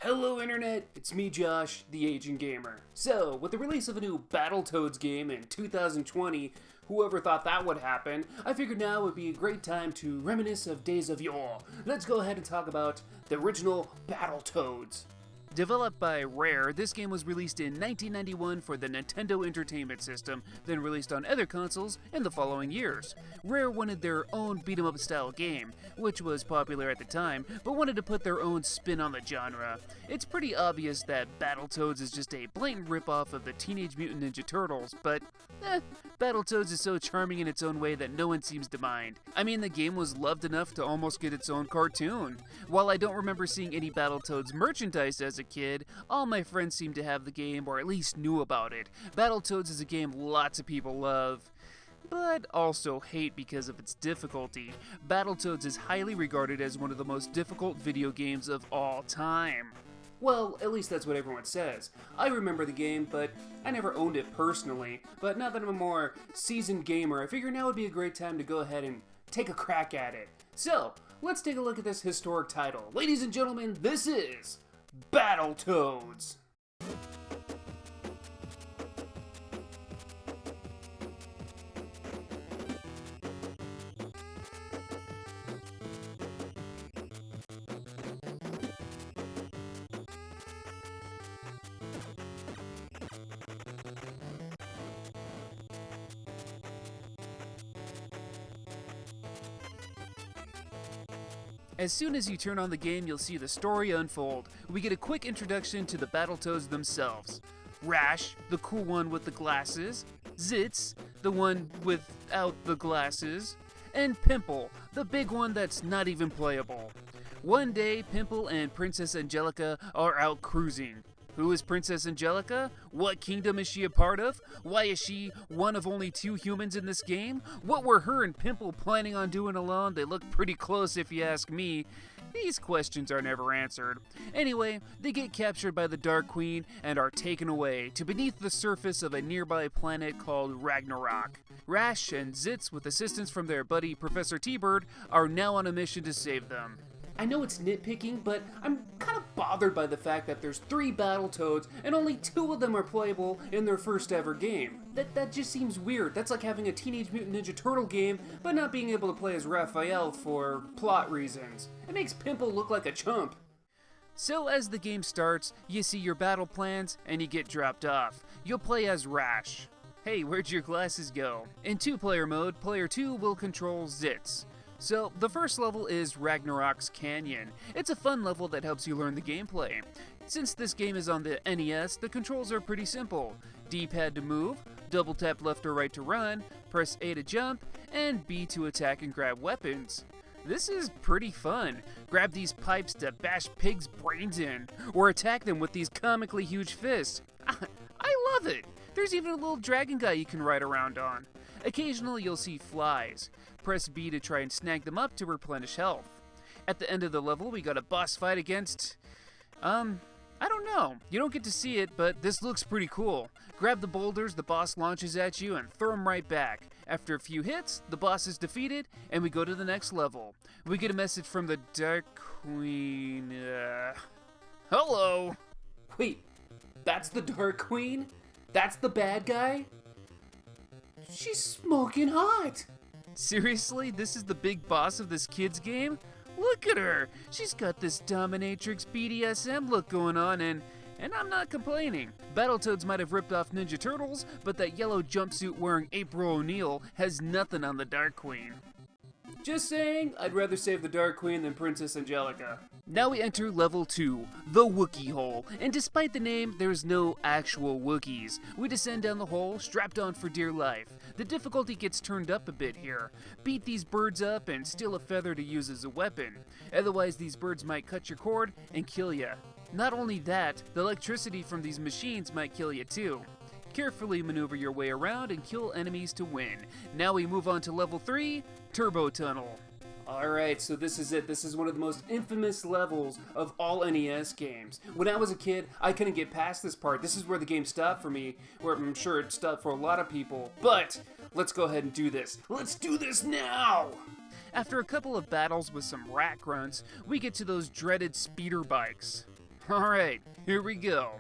Hello Internet, it's me Josh, the Aging Gamer. So, with the release of a new Battletoads game in 2020, whoever thought that would happen, I figured now would be a great time to reminisce of days of yore. Let's go ahead and talk about the original Battletoads. Developed by Rare, this game was released in 1991 for the Nintendo Entertainment System, then released on other consoles in the following years. Rare wanted their own beat-em-up style game, which was popular at the time, but wanted to put their own spin on the genre. It's pretty obvious that Battletoads is just a blatant ripoff of the Teenage Mutant Ninja Turtles, but Battletoads is so charming in its own way that no one seems to mind. I mean, the game was loved enough to almost get its own cartoon. While I don't remember seeing any Battletoads merchandise as a kid, all my friends seemed to have the game or at least knew about it. Battletoads is a game lots of people love, but also hate because of its difficulty. Battletoads is highly regarded as one of the most difficult video games of all time. Well, at least that's what everyone says. I remember the game, but I never owned it personally. But now that I'm a more seasoned gamer, I figure now would be a great time to go ahead and take a crack at it. So, let's take a look at this historic title. Ladies and gentlemen, this is Battletoads! As soon as you turn on the game, you'll see the story unfold. We get a quick introduction to the Battletoads themselves. Rash, the cool one with the glasses. Zitz, the one without the glasses. And Pimple, the big one that's not even playable. One day, Pimple and Princess Angelica are out cruising. Who is Princess Angelica? What kingdom is she a part of? Why is she one of only 2 humans in this game? What were her and Pimple planning on doing alone? They look pretty close if you ask me. These questions are never answered. Anyway, they get captured by the Dark Queen and are taken away to beneath the surface of a nearby planet called Ragnarok. Rash and Zitz, with assistance from their buddy Professor T-Bird, are now on a mission to save them. I know it's nitpicking, but I'm kind of bothered by the fact that there's 3 Battletoads and only 2 of them are playable in their first ever game. That just seems weird. That's like having a Teenage Mutant Ninja Turtle game, but not being able to play as Raphael for plot reasons. It makes Pimple look like a chump. So as the game starts, you see your battle plans and you get dropped off. You'll play as Rash. Hey, where'd your glasses go? In 2-player mode, player 2 will control Zitz. So, the first level is Ragnarok's Canyon. It's a fun level that helps you learn the gameplay. Since this game is on the NES, the controls are pretty simple. D-pad to move, double tap left or right to run, press A to jump, and B to attack and grab weapons. This is pretty fun. Grab these pipes to bash pigs' brains in, or attack them with these comically huge fists. I love it! There's even a little dragon guy you can ride around on. Occasionally you'll see flies. Press B to try and snag them up to replenish health. At the end of the level, we got a boss fight against... I don't know. You don't get to see it, but this looks pretty cool. Grab the boulders the boss launches at you and throw them right back. After a few hits, the boss is defeated, and we go to the next level. We get a message from the Dark Queen. Hello! Wait, that's the Dark Queen? That's the bad guy? She's smoking hot! Seriously? This is the big boss of this kid's game? Look at her! She's got this dominatrix BDSM look going on, and I'm not complaining. Battletoads might have ripped off Ninja Turtles, but that yellow jumpsuit wearing April O'Neil has nothing on the Dark Queen. Just saying, I'd rather save the Dark Queen than Princess Angelica. Now we enter level 2, the Wookie Hole, and despite the name, there's no actual Wookiees. We descend down the hole, strapped on for dear life. The difficulty gets turned up a bit here. Beat these birds up and steal a feather to use as a weapon. Otherwise, these birds might cut your cord and kill ya. Not only that, the electricity from these machines might kill you too. Carefully maneuver your way around and kill enemies to win. Now we move on to level 3, Turbo Tunnel. Alright, so this is it. This is one of the most infamous levels of all NES games. When I was a kid, I couldn't get past this part. This is where the game stopped for me, where I'm sure it stopped for a lot of people. But, let's go ahead and do this. Let's do this now! After a couple of battles with some rat grunts, we get to those dreaded speeder bikes. Alright, here we go.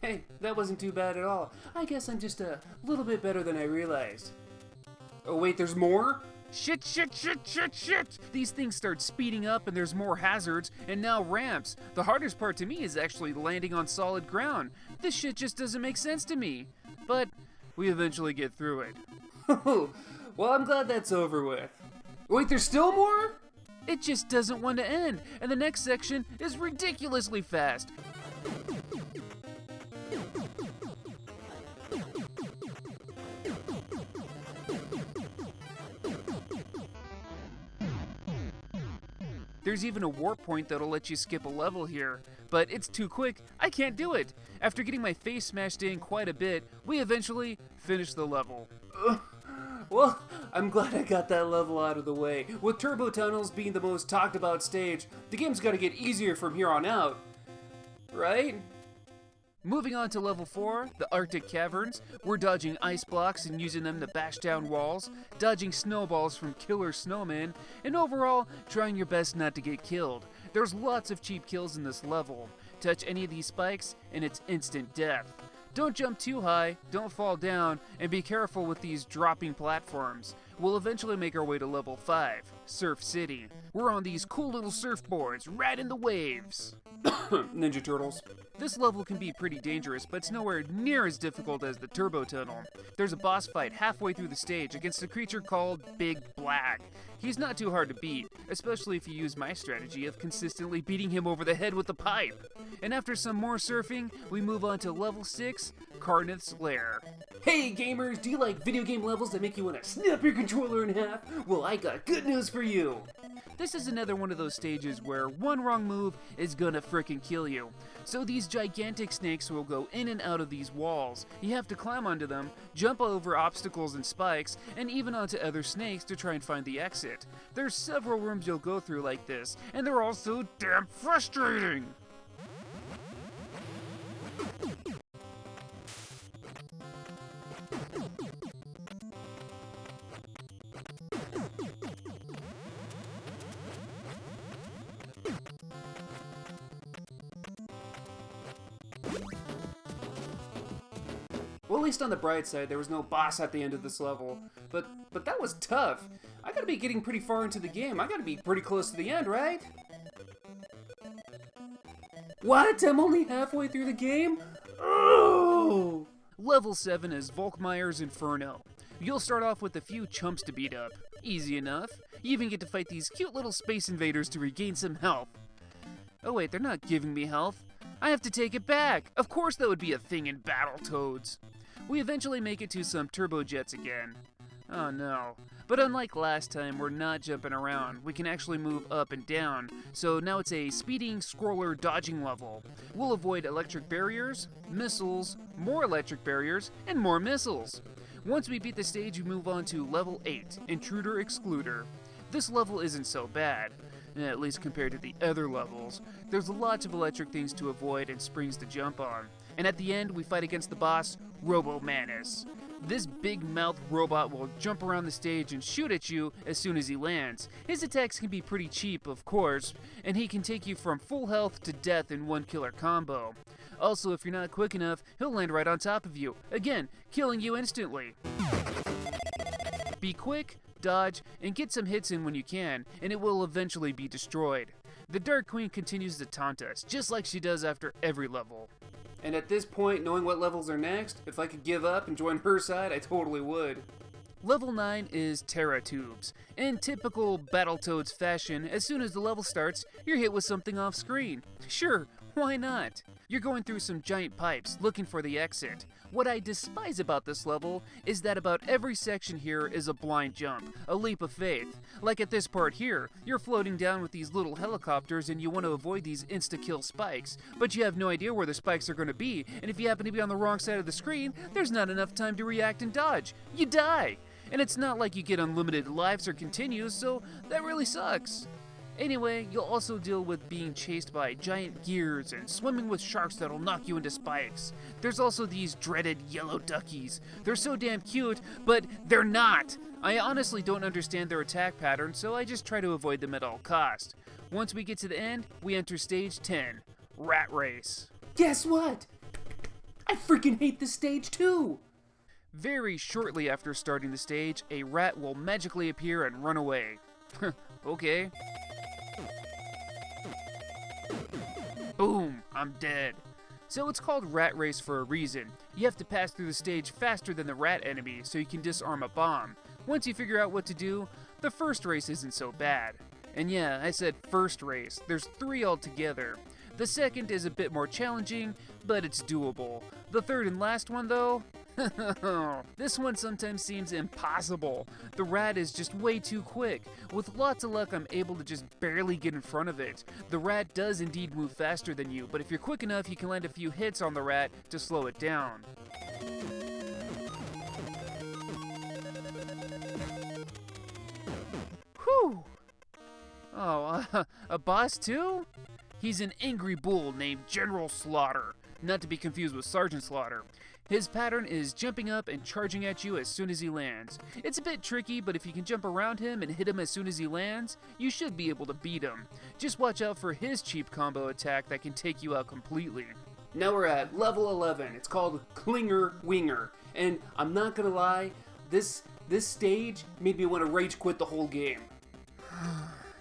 Hey, that wasn't too bad at all. I guess I'm just a little bit better than I realized. Oh wait, there's more? Shit! These things start speeding up and there's more hazards and now ramps. The hardest part to me is actually landing on solid ground. This shit just doesn't make sense to me. But we eventually get through it. Well, I'm glad that's over with. Wait, there's still more? It just doesn't want to end, and the next section is ridiculously fast. There's even a warp point that'll let you skip a level here, but it's too quick, I can't do it. After getting my face smashed in quite a bit, we eventually finish the level. Well, I'm glad I got that level out of the way. With Turbo Tunnels being the most talked about stage, the game's gotta get easier from here on out, right? Moving on to level 4, the Arctic Caverns, we're dodging ice blocks and using them to bash down walls, dodging snowballs from killer snowmen, and overall, trying your best not to get killed. There's lots of cheap kills in this level. Touch any of these spikes, and it's instant death. Don't jump too high, don't fall down, and be careful with these dropping platforms. We'll eventually make our way to level 5, Surf City. We're on these cool little surfboards, riding the waves. Ninja Turtles. This level can be pretty dangerous, but it's nowhere near as difficult as the Turbo Tunnel. There's a boss fight halfway through the stage against a creature called Big Black. He's not too hard to beat, especially if you use my strategy of consistently beating him over the head with a pipe. And after some more surfing, we move on to level 6, Cardinal Slayer. Hey gamers, do you like video game levels that make you want to snap your controller in half? Well, I got good news for you! This is another one of those stages where one wrong move is gonna frickin' kill you. So these gigantic snakes will go in and out of these walls. You have to climb onto them, jump over obstacles and spikes, and even onto other snakes to try and find the exit. There's several rooms you'll go through like this, and they're all so damn frustrating! Well, at least on the bright side, there was no boss at the end of this level. But that was tough. I gotta be getting pretty far into the game. I gotta be pretty close to the end, right? What? I'm only halfway through the game? Oh! Level 7 is Volkmeyer's Inferno. You'll start off with a few chumps to beat up. Easy enough. You even get to fight these cute little space invaders to regain some health. Oh wait, they're not giving me health. I have to take it back. Of course that would be a thing in Battletoads. We eventually make it to some turbojets again. Oh no. But unlike last time, we're not jumping around. We can actually move up and down. So now it's a speeding, scroller, dodging level. We'll avoid electric barriers, missiles, more electric barriers, and more missiles. Once we beat the stage, we move on to level 8, Intruder Excluder. This level isn't so bad, at least compared to the other levels. There's lots of electric things to avoid and springs to jump on. And at the end, we fight against the boss, Robo-Manus. This big-mouthed robot will jump around the stage and shoot at you as soon as he lands. His attacks can be pretty cheap, of course, and he can take you from full health to death in one killer combo. Also, if you're not quick enough, he'll land right on top of you, again, killing you instantly. Be quick, dodge, and get some hits in when you can, and it will eventually be destroyed. The Dark Queen continues to taunt us, just like she does after every level. And at this point, knowing what levels are next, if I could give up and join her side, I totally would. Level 9 is Terra Tubes. In typical Battletoads fashion, as soon as the level starts, you're hit with something off screen. Sure, why not? You're going through some giant pipes, looking for the exit. What I despise about this level is that about every section here is a blind jump, a leap of faith. Like at this part here, you're floating down with these little helicopters and you want to avoid these insta-kill spikes, but you have no idea where the spikes are going to be, and if you happen to be on the wrong side of the screen, there's not enough time to react and dodge. You die! And it's not like you get unlimited lives or continues, so that really sucks. Anyway, you'll also deal with being chased by giant gears and swimming with sharks that'll knock you into spikes. There's also these dreaded yellow duckies. They're so damn cute, but they're not! I honestly don't understand their attack pattern, so I just try to avoid them at all cost. Once we get to the end, we enter stage 10, Rat Race. Guess what? I freaking hate this stage too! Very shortly after starting the stage, a rat will magically appear and run away. Okay. Boom, I'm dead. So it's called Rat Race for a reason. You have to pass through the stage faster than the rat enemy so you can disarm a bomb. Once you figure out what to do, the first race isn't so bad. And yeah, I said first race. There's 3 altogether. The second is a bit more challenging, but it's doable. The third and last one though? This one sometimes seems impossible. The rat is just way too quick. With lots of luck, I'm able to just barely get in front of it. The rat does indeed move faster than you, but if you're quick enough, you can land a few hits on the rat to slow it down. Whew! Oh, a boss too? He's an angry bull named General Slaughter, not to be confused with Sergeant Slaughter. His pattern is jumping up and charging at you as soon as he lands. It's a bit tricky, but if you can jump around him and hit him as soon as he lands, you should be able to beat him. Just watch out for his cheap combo attack that can take you out completely. Now we're at level 11. It's called Klinger Winger. And I'm not gonna lie, this stage made me want to rage quit the whole game.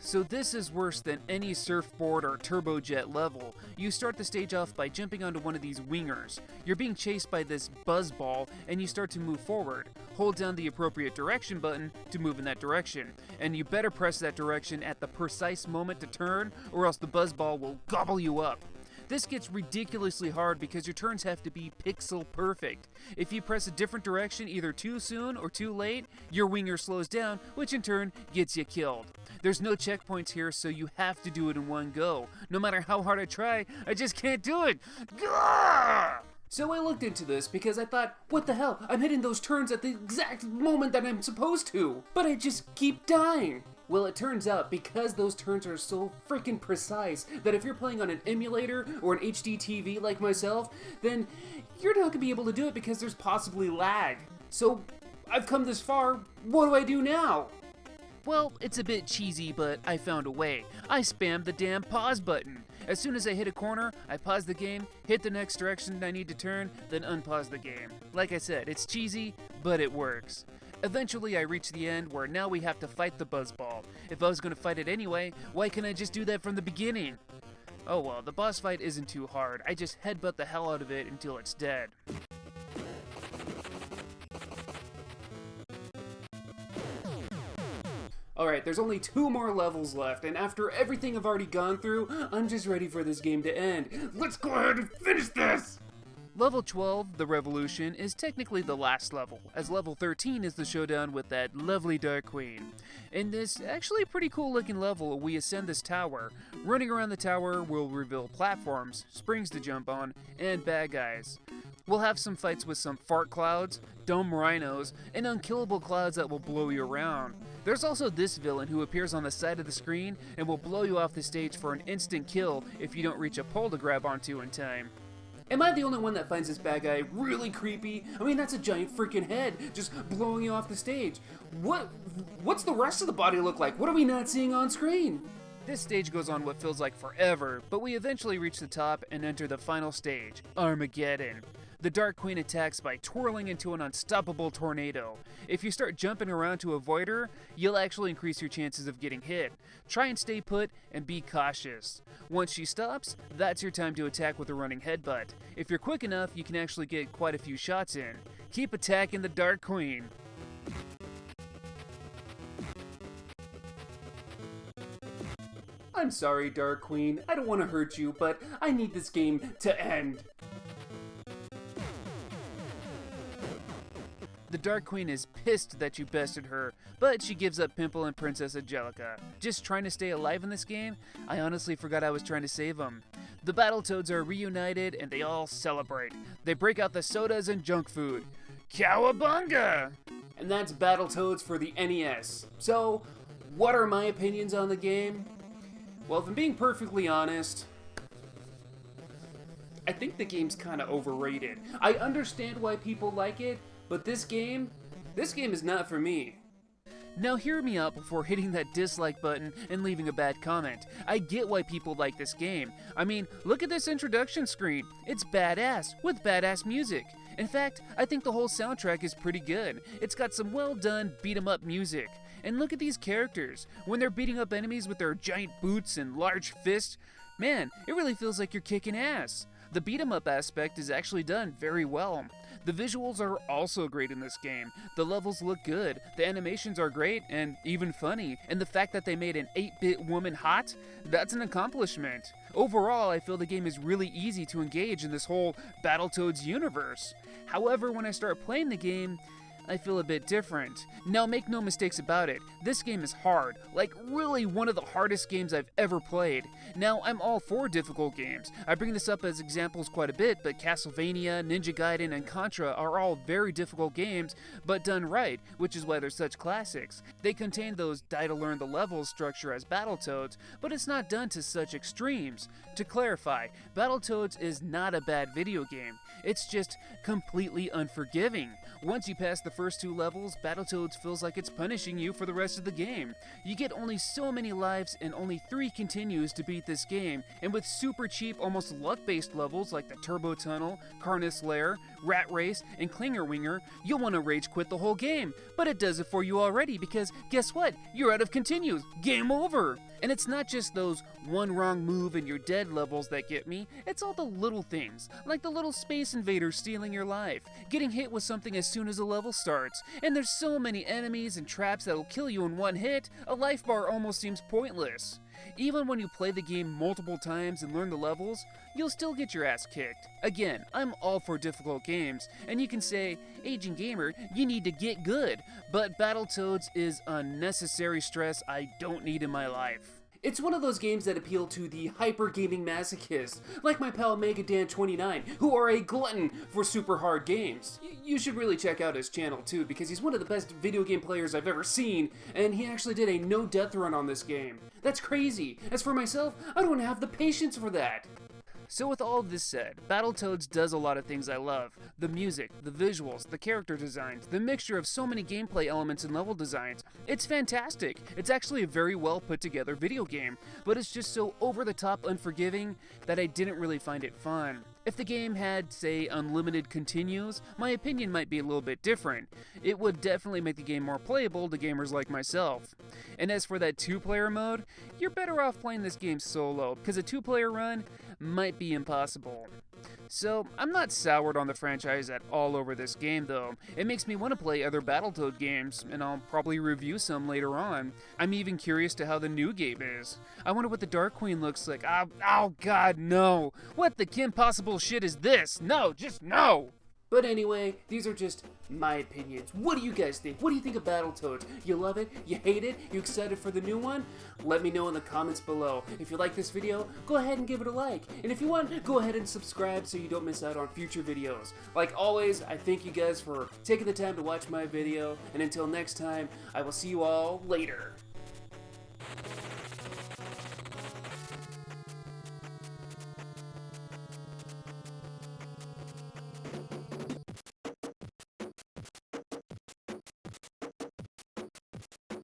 So this is worse than any surfboard or turbojet level. You start the stage off by jumping onto one of these wingers. You're being chased by this buzz ball and you start to move forward. Hold down the appropriate direction button to move in that direction. And you better press that direction at the precise moment to turn or else the buzz ball will gobble you up. This gets ridiculously hard because your turns have to be pixel perfect. If you press a different direction either too soon or too late, your winger slows down, which in turn gets you killed. There's no checkpoints here, so you have to do it in one go. No matter how hard I try, I just can't do it. Gah! So I looked into this because I thought, what the hell, I'm hitting those turns at the exact moment that I'm supposed to, but I just keep dying. Well, it turns out because those turns are so freaking precise that if you're playing on an emulator or an HD TV like myself, then you're not going to be able to do it because there's possibly lag. So I've come this far, what do I do now? Well, it's a bit cheesy, but I found a way. I spammed the damn pause button. As soon as I hit a corner, I pause the game, hit the next direction I need to turn, then unpause the game. Like I said, it's cheesy, but it works. Eventually, I reach the end where now we have to fight the buzzball. If I was going to fight it anyway, why can't I just do that from the beginning? Oh well, the boss fight isn't too hard. I just headbutt the hell out of it until it's dead. Alright, there's only 2 more levels left, and after everything I've already gone through, I'm just ready for this game to end. Let's go ahead and finish this! Level 12, the Revolution, is technically the last level, as level 13 is the showdown with that lovely Dark Queen. In this actually pretty cool looking level, we ascend this tower. Running around the tower will reveal platforms, springs to jump on, and bad guys. We'll have some fights with some fart clouds, dumb rhinos, and unkillable clouds that will blow you around. There's also this villain who appears on the side of the screen and will blow you off the stage for an instant kill if you don't reach a pole to grab onto in time. Am I the only one that finds this bad guy really creepy? I mean, that's a giant freaking head just blowing you off the stage. What's the rest of the body look like? What are we not seeing on screen? This stage goes on what feels like forever, but we eventually reach the top and enter the final stage, Armageddon. The Dark Queen attacks by twirling into an unstoppable tornado. If you start jumping around to avoid her, you'll actually increase your chances of getting hit. Try and stay put and be cautious. Once she stops, that's your time to attack with a running headbutt. If you're quick enough, you can actually get quite a few shots in. Keep attacking the Dark Queen. I'm sorry, Dark Queen. I don't want to hurt you, but I need this game to end. The Dark Queen is pissed that you bested her, but she gives up Pimple and Princess Angelica. Just trying to stay alive in this game? I honestly forgot I was trying to save them. The Battletoads are reunited and they all celebrate. They break out the sodas and junk food. Cowabunga! And that's Battletoads for the NES. So, what are my opinions on the game? Well, if I'm being perfectly honest, I think the game's kind of overrated. I understand why people like it, but this game is not for me. Now hear me out before hitting that dislike button and leaving a bad comment. I get why people like this game. I mean, look at this introduction screen. It's badass, with badass music. In fact, I think the whole soundtrack is pretty good. It's got some well done beat 'em up music. And look at these characters. When they're beating up enemies with their giant boots and large fists, man, it really feels like you're kicking ass. The beat 'em up aspect is actually done very well. The visuals are also great in this game. The levels look good, the animations are great, and even funny. And the fact that they made an 8-bit woman hot, that's an accomplishment. Overall, I feel the game is really easy to engage in this whole Battletoads universe. However, when I start playing the game, I feel a bit different. Now make no mistakes about it, this game is hard, like really one of the hardest games I've ever played. Now I'm all for difficult games. I bring this up as examples quite a bit, but Castlevania, Ninja Gaiden, and Contra are all very difficult games, but done right, which is why they're such classics. They contain those die-to-learn the levels structure as Battletoads, but it's not done to such extremes. To clarify, Battletoads is not a bad video game. It's just completely unforgiving. Once you pass the first 2 levels, Battletoads feels like it's punishing you for the rest of the game. You get only so many lives and only 3 continues to beat this game, and with super cheap, almost luck-based levels like the Turbo Tunnel, Cardinal Slayer, Rat Race, and Klinger Winger, you'll want to rage quit the whole game. But it does it for you already because guess what? You're out of continues. Game over! And it's not just those one wrong move and you're dead levels that get me, it's all the little things, like the little space invaders stealing your life, getting hit with something as soon as a level starts, and there's so many enemies and traps that'll kill you in one hit, a life bar almost seems pointless. Even when you play the game multiple times and learn the levels, you'll still get your ass kicked. Again, I'm all for difficult games, and you can say, aging gamer, you need to get good, but Battletoads is unnecessary stress I don't need in my life. It's one of those games that appeal to the hyper-gaming masochist, like my pal MegaDan29, who are a glutton for super hard games. You should really check out his channel too, because he's one of the best video game players I've ever seen, and he actually did a no-death run on this game. That's crazy. As for myself, I don't have the patience for that. So with all of this said, Battletoads does a lot of things I love. The music, the visuals, the character designs, the mixture of so many gameplay elements and level designs. It's fantastic. It's actually a very well put together video game, but it's just so over the top unforgiving that I didn't really find it fun. If the game had, say, unlimited continues, my opinion might be a little bit different. It would definitely make the game more playable to gamers like myself. And as for that 2-player mode, you're better off playing this game solo, because a 2-player run might be impossible. So, I'm not soured on the franchise at all over this game though. It makes me want to play other Battletoad games, and I'll probably review some later on. I'm even curious to how the new game is. I wonder what the Dark Queen looks like. Oh god, no! What the Kim Possible shit is this? No, just no! But anyway, these are just my opinions. What do you guys think? What do you think of Battletoads? You love it? You hate it? You excited for the new one? Let me know in the comments below. If you like this video, go ahead and give it a like. And if you want, go ahead and subscribe so you don't miss out on future videos. Like always, I thank you guys for taking the time to watch my video. And until next time, I will see you all later.